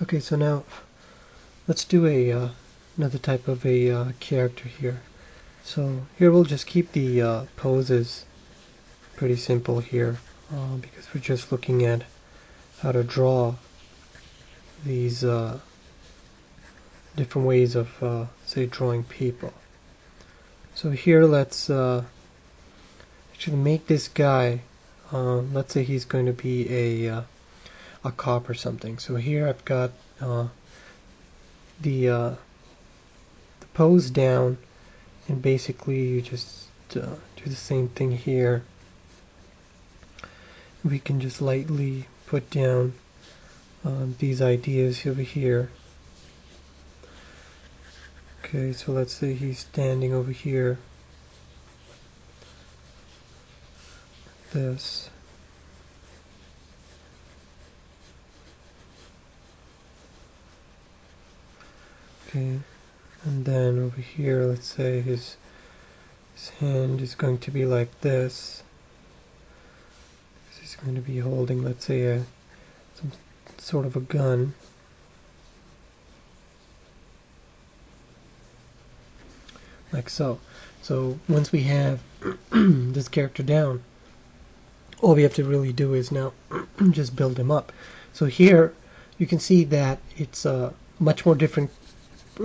Okay, so now let's do another type of a character here. So here we'll just keep the poses pretty simple here because we're just looking at how to draw these different ways of say drawing people. So here let's actually make this guy, let's say he's going to be a cop or something. So here I've got the pose down, and basically you just do the same thing here. We can just lightly put down these ideas over here. Okay, so let's say he's standing over here. This. Okay, and then over here, let's say his hand is going to be like this. He's going to be holding, let's say, some sort of a gun. Like so. So once we have this character down, all we have to really do is now just build him up. So here you can see that it's a much more different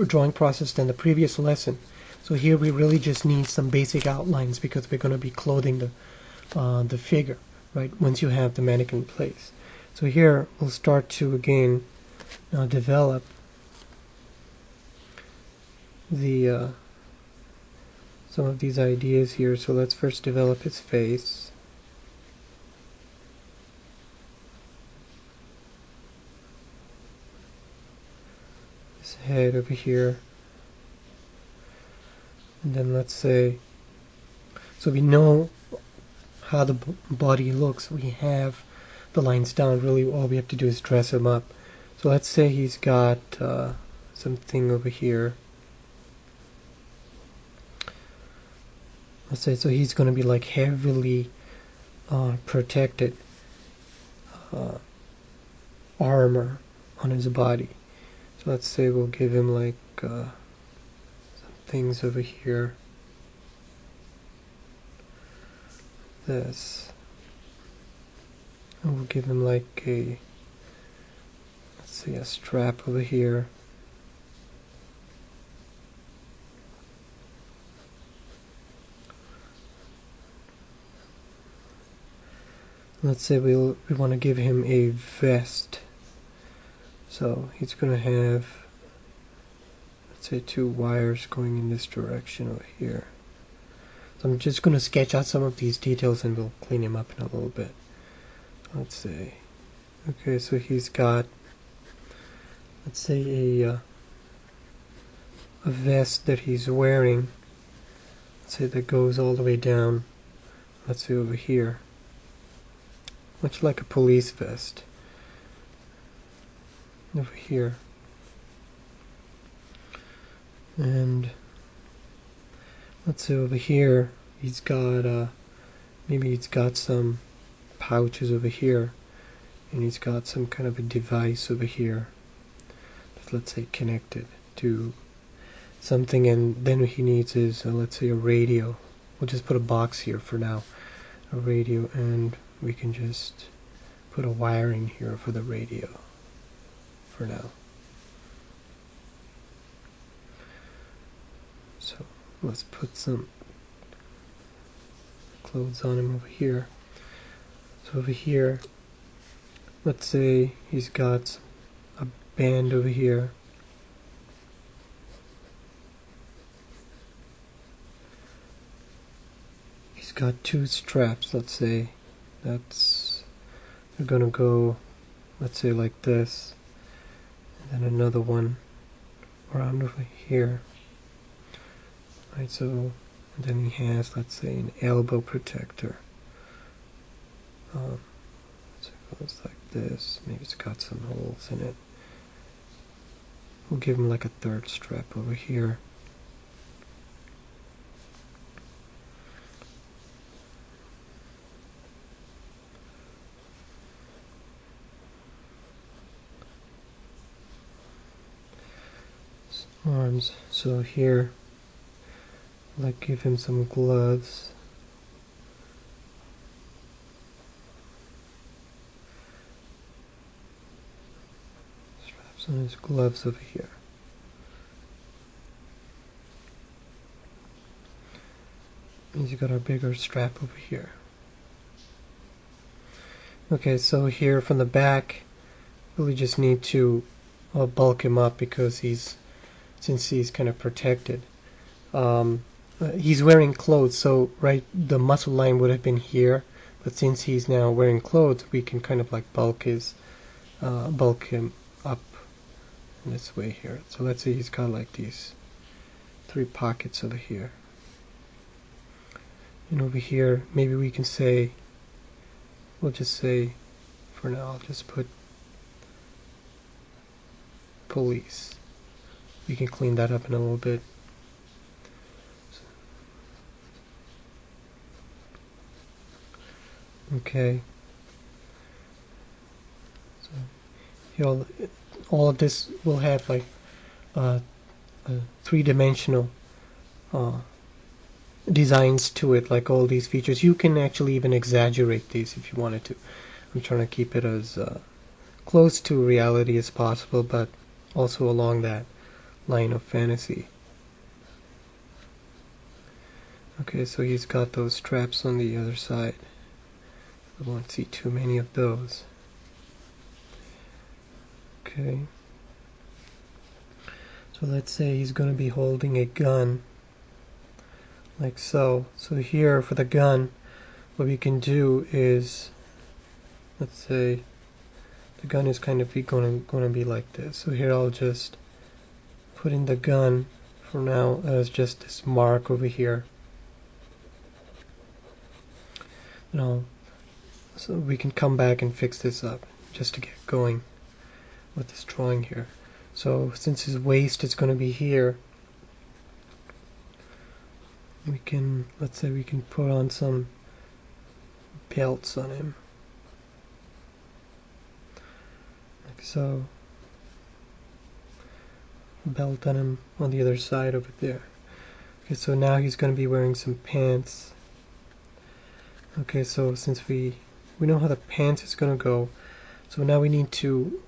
drawing process than the previous lesson. So here we really just need some basic outlines because we're going to be clothing the figure, right, once you have the mannequin in place. So here we'll start to again now develop the some of these ideas here. So let's first develop his face. His head over here. And then let's say, so we know how the body looks. We have the lines down. Really all we have to do is dress him up. So let's say he's got something over here. Let's say, so he's going to be like heavily protected armor on his body. So let's say we'll give him like some things over here. This. And we'll give him like a, let's say, a strap over here. Let's say we want to give him a vest. So he's going to have, let's say, 2 wires going in this direction over here. So I'm just going to sketch out some of these details and we'll clean him up in a little bit. Let's say, okay, so he's got, let's say, a vest that he's wearing. Let's say that goes all the way down, let's say over here. Much like a police vest. Over here. And let's say over here he's got maybe he's got some pouches over here, and he's got some kind of a device over here that's, let's say, connected to something, and then he needs is let's say a radio. We'll just put a box here for now, a radio, and we can just put a wiring here for the radio for now. So let's put some clothes on him over here. So over here, let's say he's got a band over here. He's got 2 straps, let's say. That's, we're gonna go, let's say, like this, and then another one around over here. Right, so, and then he has, let's say, an elbow protector. So it goes like this. Maybe it's got some holes in it. We'll give him like a 3rd strap over here. arms. So here, like, give him some gloves. Straps on his gloves over here. He's got a bigger strap over here. Okay, so here from the back, we just need to bulk him up because since he's kind of protected. He's wearing clothes, so right, the muscle line would have been here, but since he's now wearing clothes, we can kind of like bulk him up in this way here. So let's say he's got like these 3 pockets over here. And over here, maybe we can say, we'll just say, for now, I'll just put police. We can clean that up in a little bit. Okay. So all of this will have like a 3-dimensional designs to it, like all these features. You can actually even exaggerate these if you wanted to. I'm trying to keep it as close to reality as possible, but also along that line of fantasy. Okay, so he's got those straps on the other side. We won't see too many of those. Okay. So let's say he's going to be holding a gun, like so. So here for the gun, what we can do is, let's say the gun is kind of going to be like this. So here I'll just put in the gun for now as just this mark over here. So we can come back and fix this up just to get going with this drawing here. So since his waist is going to be here, we can, let's say we can put on some belts on him, like so. Belt on him on the other side over there. Okay, so now he's going to be wearing some pants. Okay, so since we know how the pants is going to go, so now we need to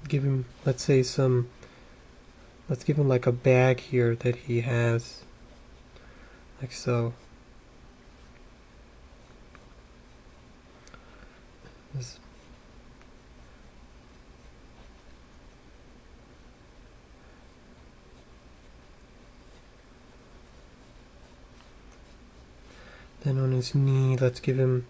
give him, let's say let's give him like a bag here that he has, like so. Then on his knee, let's give him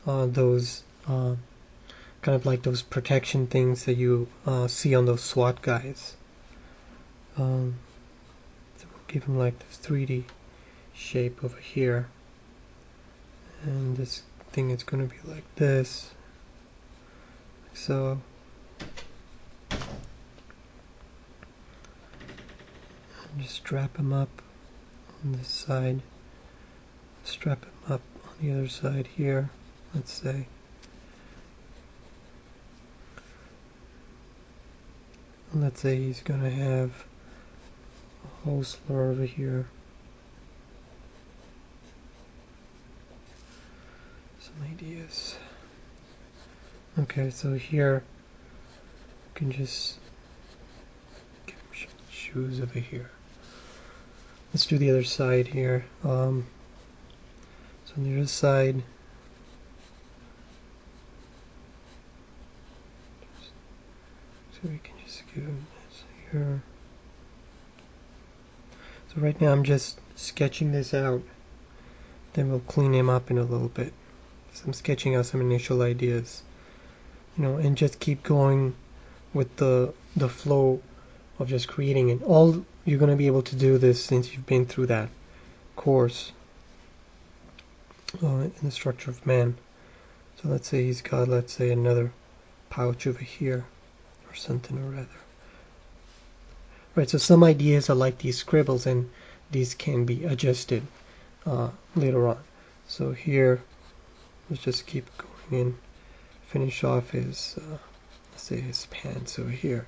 those kind of like those protection things that you see on those SWAT guys. So we'll give him like this 3D shape over here, and this thing is going to be like this, like so. And just strap him up on this side, strap him up on the other side here, let's say. Let's say he's going to have a holster over here. Some ideas. Okay, so here you can just give him shoes over here. Let's do the other side here. So on the other side, so we can just give him this here. So right now I'm just sketching this out. Then we'll clean him up in a little bit. So I'm sketching out some initial ideas, and just keep going with the flow of just creating it. All you're going to be able to do this since you've been through that course in the structure of man. So let's say he's got, let's say, another pouch over here or something or other. Right, so some ideas are like these scribbles, and these can be adjusted later on. So here, let's just keep going in, finish off his, let's say his pants over here.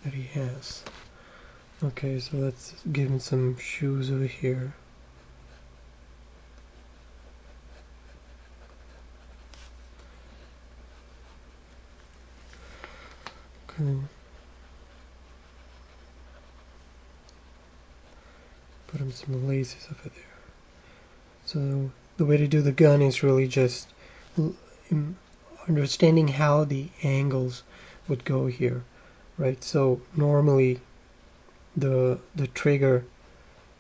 that he has. Okay, so let's give him some shoes over here. Okay. Put him some laces over there. So the way to do the gun is really just understanding how the angles would go here, right? So normally the trigger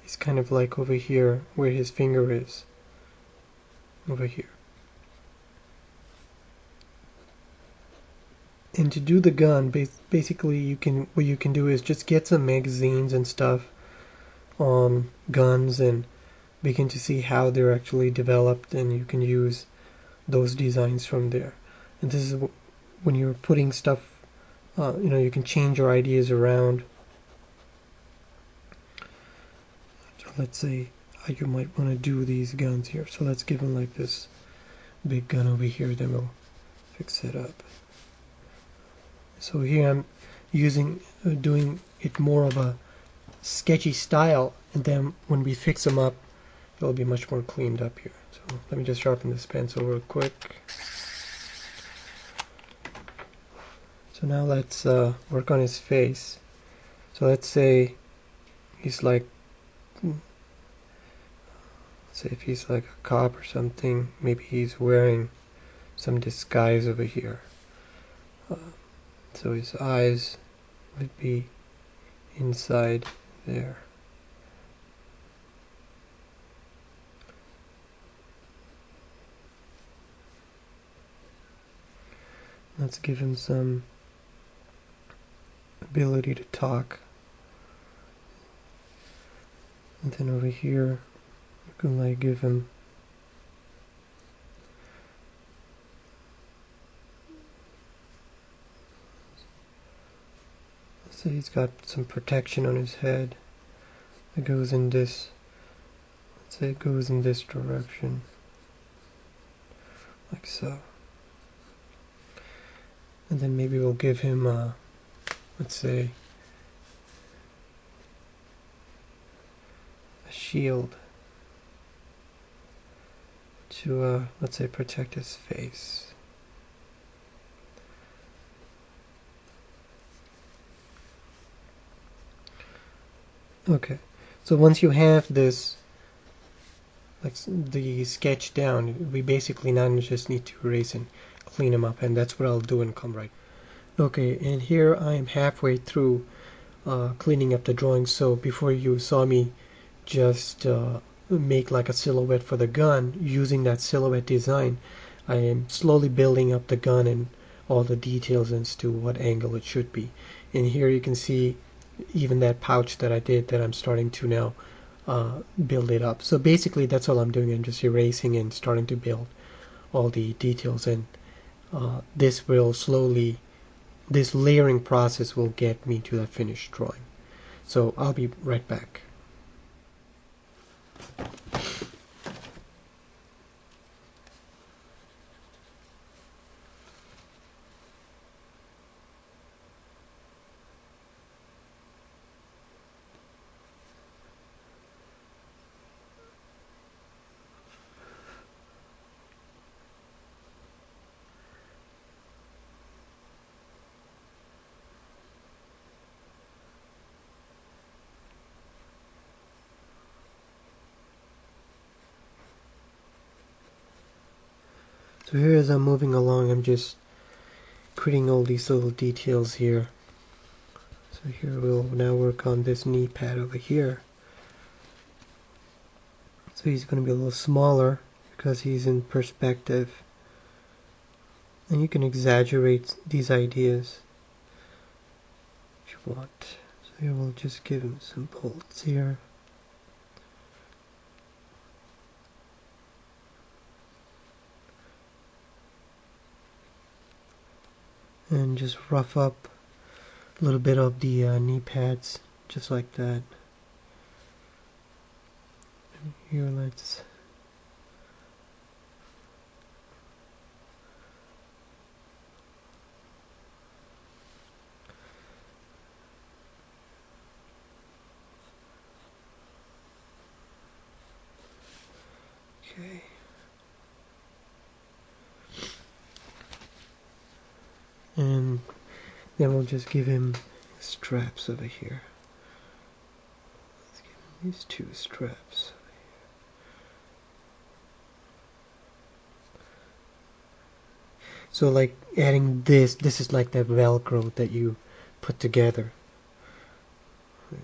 is kind of like over here where his finger is, over here. And to do the gun, basically what you can do is just get some magazines and stuff on guns and begin to see how they're actually developed, and you can use those designs from there. And this is when you're putting stuff, you can change your ideas around. So let's say how you might want to do these guns here. So let's give them like this big gun over here, then we'll fix it up. So here I'm doing it more of a sketchy style, and then when we fix them up, it'll be much more cleaned up here. So let me just sharpen this pencil real quick. So now let's work on his face. So let's say he's like, say if he's like a cop or something, maybe he's wearing some disguise over here. So his eyes would be inside there. Let's give him some ability to talk. And then over here, you can like give him say he's got some protection on his head that goes in this, let's say it goes in this direction, like so. And then maybe we'll give him, let's say, a shield to, let's say, protect his face. Okay, so once you have this, like the sketch down, we basically now just need to erase and clean them up, and that's what I'll do and come right. Okay, and here I am halfway through cleaning up the drawing. So before you saw me just make like a silhouette for the gun using that silhouette design, I am slowly building up the gun and all the details as to what angle it should be. And here you can see even that pouch that I did, that I'm starting to now build it up. So basically that's all I'm doing. I'm just erasing and starting to build all the details, and this will slowly, this layering process will get me to that finished drawing. So I'll be right back. So here as I'm moving along, I'm just creating all these little details here. So here we'll now work on this knee pad over here. So he's going to be a little smaller because he's in perspective. And you can exaggerate these ideas if you want. So here we'll just give him some bolts here. And just rough up a little bit of the knee pads, just like that. And here let's Okay. And then we'll just give him straps over here. Let's give him these 2 straps. So like adding this is like that Velcro that you put together.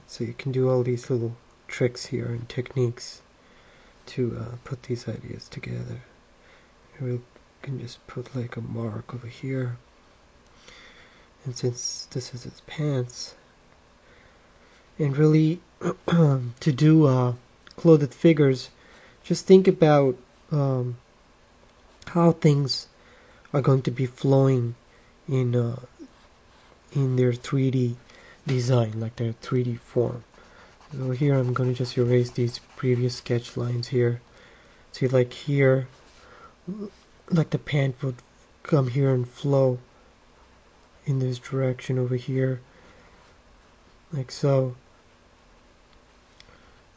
So you can do all these little tricks here and techniques to put these ideas together. We can just put like a mark over here. And since this is its pants, and really to do clothed figures, just think about how things are going to be flowing in their 3D design, like their 3D form. So here I'm going to just erase these previous sketch lines here. See, like here, like the pant would come here and flow in this direction over here, like so.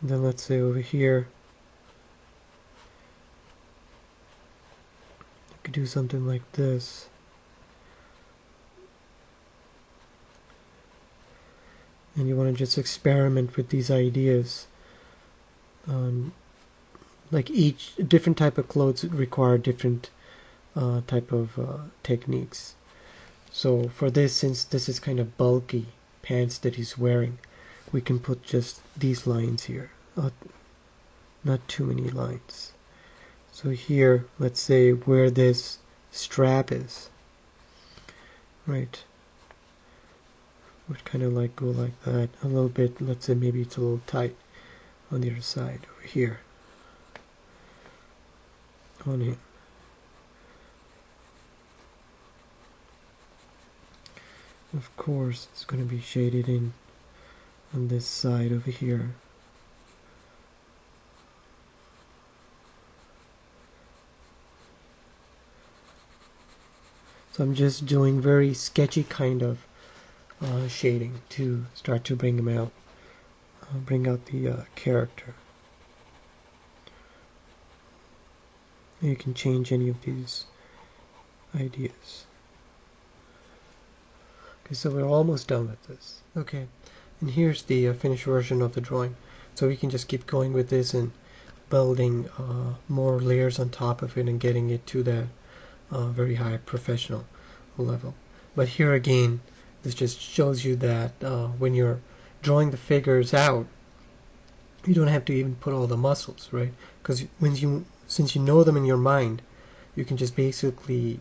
And then let's say over here, you could do something like this. And you want to just experiment with these ideas. Like each different type of clothes require different type of techniques. So for this, since this is kind of bulky pants that he's wearing, we can put just these lines here, not too many lines. So here, let's say where this strap is, right, would kind of like go like that a little bit. Let's say maybe it's a little tight on the other side over here on him. Of course, it's going to be shaded in on this side over here. So I'm just doing very sketchy kind of shading to start to bring him out, bring out the character. And you can change any of these ideas. Okay, so we're almost done with this. Okay, and here's the finished version of the drawing. So we can just keep going with this and building more layers on top of it and getting it to that very high professional level. But here again, this just shows you that when you're drawing the figures out, you don't have to even put all the muscles, right? Because since you know them in your mind, you can just basically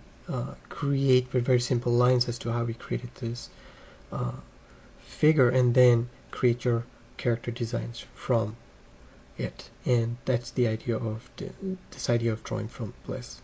create with very simple lines as to how we created this figure, and then create your character designs from it. And that's the idea of this idea of drawing from bliss.